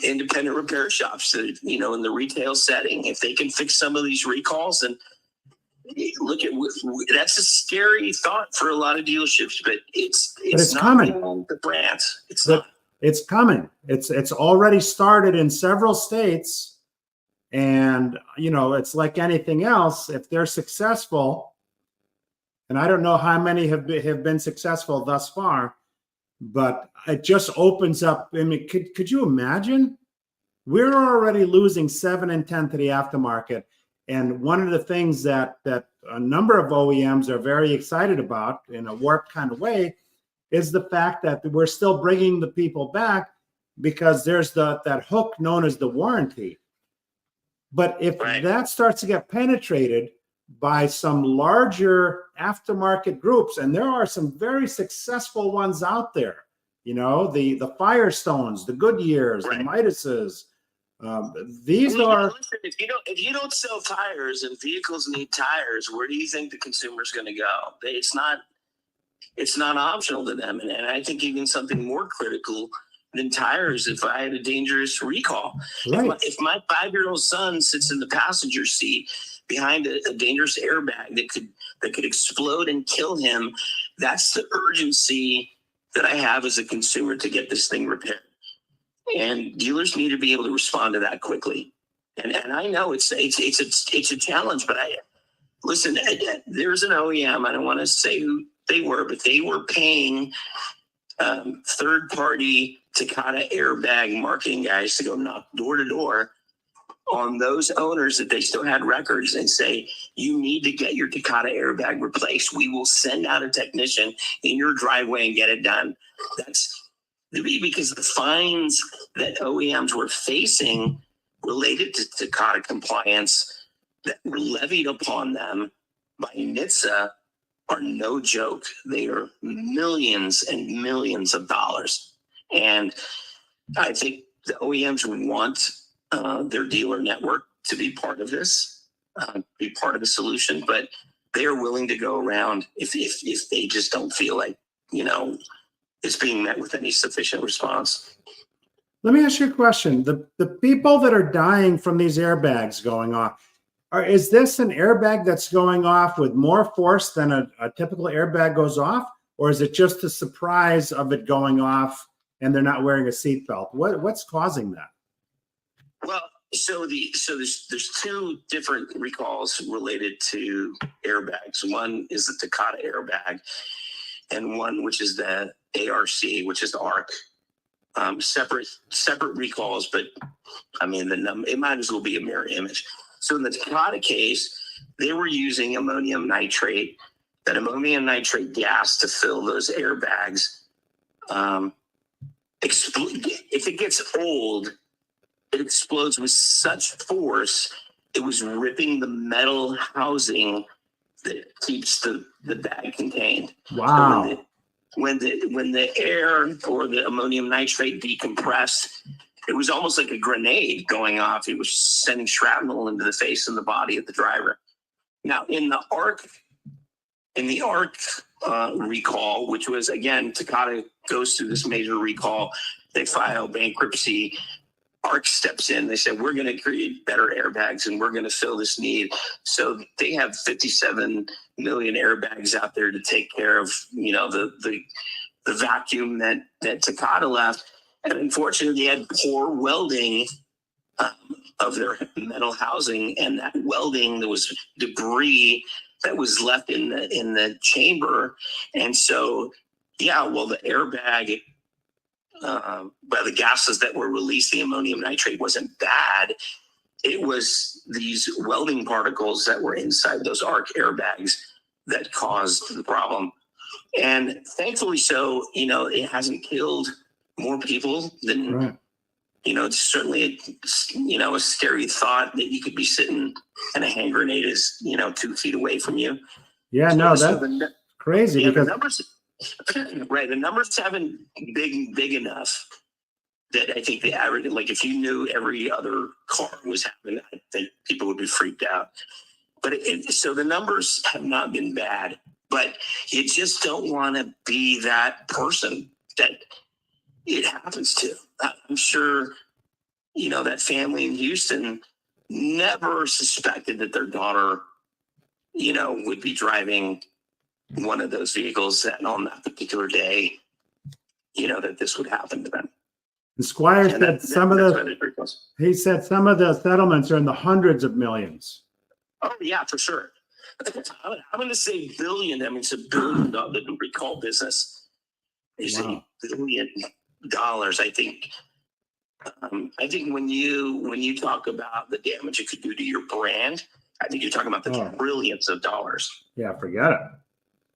C: independent repair shops that, in the retail setting, if they can fix some of these recalls. And look at that's a scary thought for a lot of dealerships, but it's not
A: coming.
C: The brands,
A: it's coming. It's already started in several states, and it's like anything else. If they're successful, and I don't know how many have been successful thus far, but it just opens up. I mean, could you imagine? We're already losing 7 and 10 to the aftermarket. And one of the things that a number of OEMs are very excited about in a warped kind of way is the fact that we're still bringing the people back because there's that hook known as the warranty. But if that starts to get penetrated by some larger aftermarket groups, and there are some very successful ones out there, the Firestones, the Goodyears, the Midases. These are.
C: Listen, if you don't sell tires and vehicles need tires, where do you think the consumer's going to go? It's not optional to them, and I think even something more critical than tires. If I had a dangerous recall, if my 5-year-old son sits in the passenger seat behind a dangerous airbag that could explode and kill him, that's the urgency that I have as a consumer to get this thing repaired. And dealers need to be able to respond to that quickly. And I know it's a challenge, but listen, there's an OEM, I don't want to say who they were, but they were paying third-party Takata airbag marketing guys to go knock door to door on those owners that they still had records and say, you need to get your Takata airbag replaced. We will send out a technician in your driveway and get it done. That's because the fines that OEMs were facing related to Takata compliance that were levied upon them by NHTSA are no joke. They are millions and millions of dollars. And I think the OEMs want their dealer network to be part of this, be part of the solution, but they are willing to go around if they just don't feel like, it's being met with any sufficient response.
A: Let me ask you a question. The people that are dying from these airbags going off, is this an airbag that's going off with more force than a typical airbag goes off? Or is it just the surprise of it going off and they're not wearing a seatbelt? What's causing that?
C: Well, so there's two different recalls related to airbags. One is the Takata airbag, and one which is the ARC, which is the ARC. Separate recalls, but I mean it might as well be a mirror image. So in the Takata case, they were using ammonium nitrate. That ammonium nitrate gas to fill those airbags. If it gets old, it explodes with such force, it was ripping the metal housing that keeps the bag contained.
A: Wow.
C: So when the air or the ammonium nitrate decompressed, it was almost like a grenade going off. It was sending shrapnel into the face and the body of the driver. Now in the ARC recall, which was, again, Takata goes through this major recall. They file bankruptcy. ARC steps in. They said, we're going to create better airbags and we're going to fill this need. So they have 57 million airbags out there to take care of, the vacuum that Takata left. And unfortunately, they had poor welding of their metal housing, and that welding, there was debris that was left in the chamber. And so, the airbag, by the gases that were released, the ammonium nitrate wasn't bad. It was these welding particles that were inside those ARC airbags that caused the problem. And thankfully so, it hasn't killed more people than,
A: Right.
C: It's certainly a scary thought that you could be sitting and a hand grenade is, 2 feet away from you.
A: Yeah,
C: So
A: no, that's crazy because
C: the numbers haven't big enough that I think the average, like if you knew every other car was happening, I think people would be freaked out. But so the numbers have not been bad, but you just don't want to be that person that it happens to. I'm sure, that family in Houston never suspected that their daughter, would be driving one of those vehicles and on that particular day, that this would happen to them.
A: the Squire said some of the settlements are in the hundreds of millions.
C: Oh yeah, for sure. I'm going to say billion. I mean, it's $1 billion. The recall business is $1 billion. I think. I think when you talk about the damage it could do to your brand, I think you're talking about the trillions of dollars.
A: Yeah, forget it.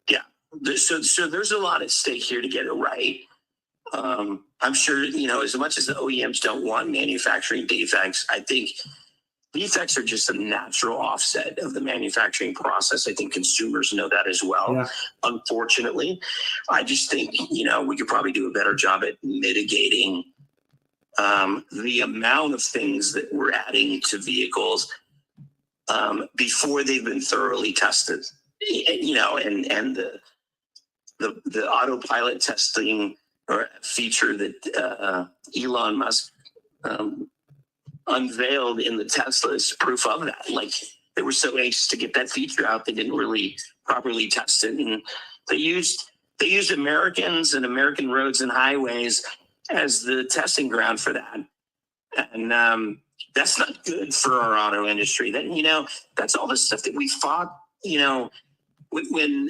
C: Yeah. So there's a lot at stake here to get it right. I'm sure, as much as the OEMs don't want manufacturing defects, I think defects are just a natural offset of the manufacturing process. I think consumers know that as well. Yeah. Unfortunately, I just think, we could probably do a better job at mitigating the amount of things that we're adding to vehicles before they've been thoroughly tested. And the autopilot testing or feature that Elon Musk unveiled in the Tesla is proof of that. Like, they were so anxious to get that feature out, they didn't really properly test it, and they used Americans and American roads and highways as the testing ground for that. And that's not good for our auto industry. That, that's all the stuff that we fought, when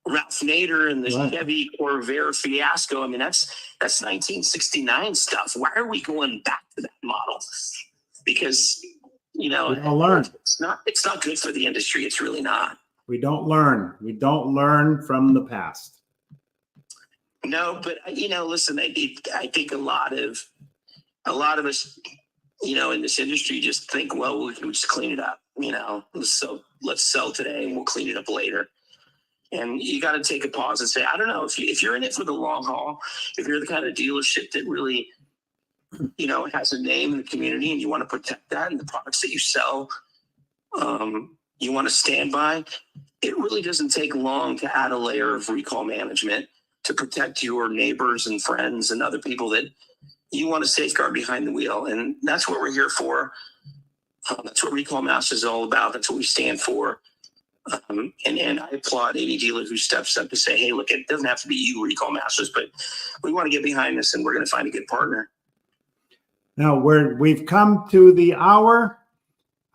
C: Ralph Nader and the Chevy Corvair fiasco. I mean, that's 1969 stuff. Why are we going back to that model? Because,
A: we don't learn.
C: It's not good for the industry. It's really not.
A: We don't learn. We don't learn from the past.
C: No, but listen, I think a lot of us, in this industry just think, well, we can just clean it up. Let's sell today and we'll clean it up later. And you got to take a pause and say, I don't know, if you're in it for the long haul, if you're the kind of dealership that really has a name in the community and you want to protect that and the products that you sell, you want to stand by, it really doesn't take long to add a layer of recall management to protect your neighbors and friends and other people that you want to safeguard behind the wheel. And that's what we're here for. That's what Recall Masters is all about. That's what we stand for. And I applaud any dealer who steps up to say, hey, look, it doesn't have to be you, Recall Masters, but we want to get behind this and we're going to find a good partner.
A: Now we've come to the hour.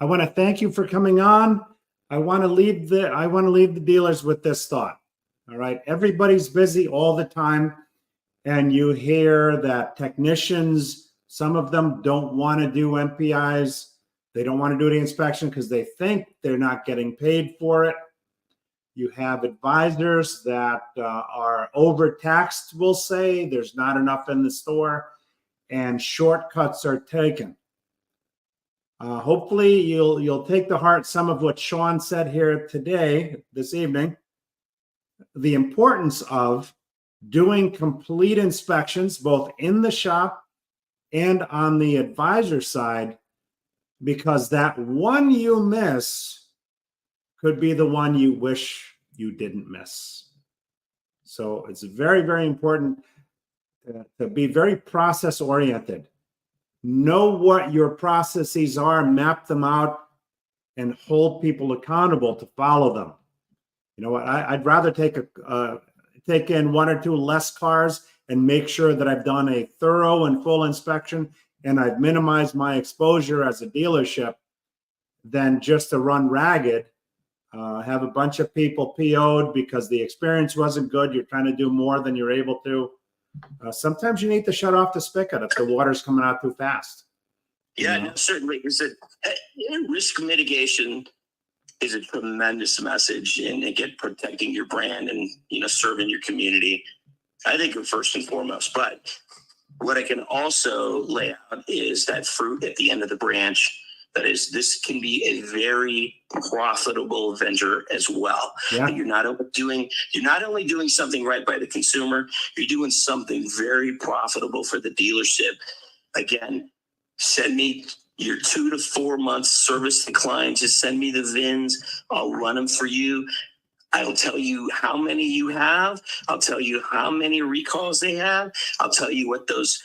A: I want to thank you for coming on. I want to leave the dealers with this thought. All right. Everybody's busy all the time. And you hear that technicians, some of them don't want to do MPIs. They don't want to do the inspection because they think they're not getting paid for it. You have advisors that are overtaxed, we'll say. There's not enough in the store, and shortcuts are taken. Hopefully, you'll take to heart some of what Sean said here today, this evening. The importance of doing complete inspections, both in the shop and on the advisor side, because that one you miss could be the one you wish you didn't miss. So it's very, very important to be very process oriented. Know what your processes are, map them out, and hold people accountable to follow them. You know what? I'd rather take in one or two less cars and make sure that I've done a thorough and full inspection and I've minimized my exposure as a dealership than just to run ragged, have a bunch of people PO'd because the experience wasn't good. You're trying to do more than you're able to. Sometimes you need to shut off the spigot if the water's coming out too fast.
C: Yeah, no, certainly. Risk mitigation is a tremendous message in protecting your brand and serving your community. I think first and foremost, but what I can also lay out is that fruit at the end of the branch. That is, this can be a very profitable venture as well.
A: Yeah.
C: You're not only doing something right by the consumer, you're doing something very profitable for the dealership. Again, send me your 2 to 4 months service decline. Just send me the VINs. I'll run them for you. I'll tell you how many you have. I'll tell you how many recalls they have. I'll tell you what those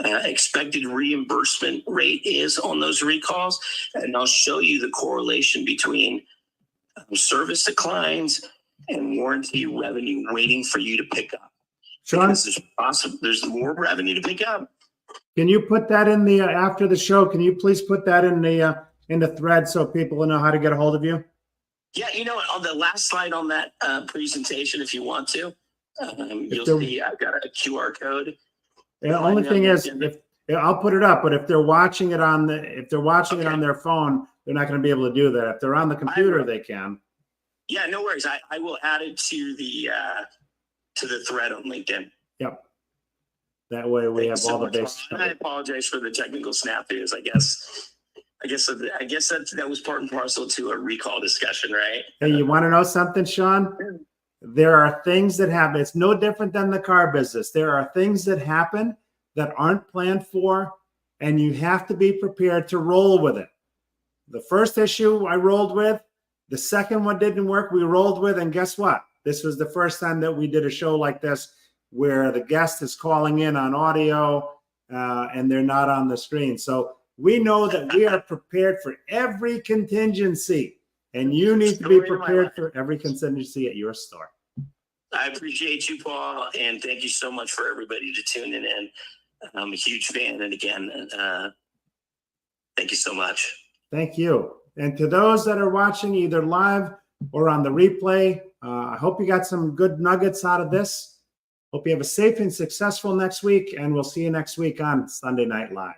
C: expected reimbursement rate is on those recalls. And I'll show you the correlation between service declines and warranty revenue waiting for you to pick up.
A: Sean,
C: there's more revenue to pick up.
A: Can you put that in the after the show? Can you please put that in the thread so people will know how to get a hold of you?
C: Yeah, on the last slide on that presentation, if you want to, you'll see I've got a QR code.
A: The only thing is, if I'll put it up, but if they're watching it on it on their phone, they're not going to be able to do that. If they're on the computer, they can.
C: Yeah, no worries. I will add it to the thread on LinkedIn.
A: Yep. That way we have all the bases.
C: I apologize for the technical snafus. I guess that was part and parcel to a recall discussion, right?
A: Hey, you want to know something, Sean? There are things that happen. It's no different than the car business. There are things that happen that aren't planned for, and you have to be prepared to roll with it. The first issue I rolled with, the second one didn't work, we rolled with, and guess what? This was the first time that we did a show like this where the guest is calling in on audio and they're not on the screen. So we know that we are prepared for every contingency, and you need to be prepared for every contingency at your store.
C: I appreciate you, Paul, and thank you so much for everybody to tune in. I'm a huge fan, and again, thank you so much.
A: Thank you. And to those that are watching either live or on the replay, I hope you got some good nuggets out of this. Hope you have a safe and successful next week, and we'll see you next week on Sunday Night Live.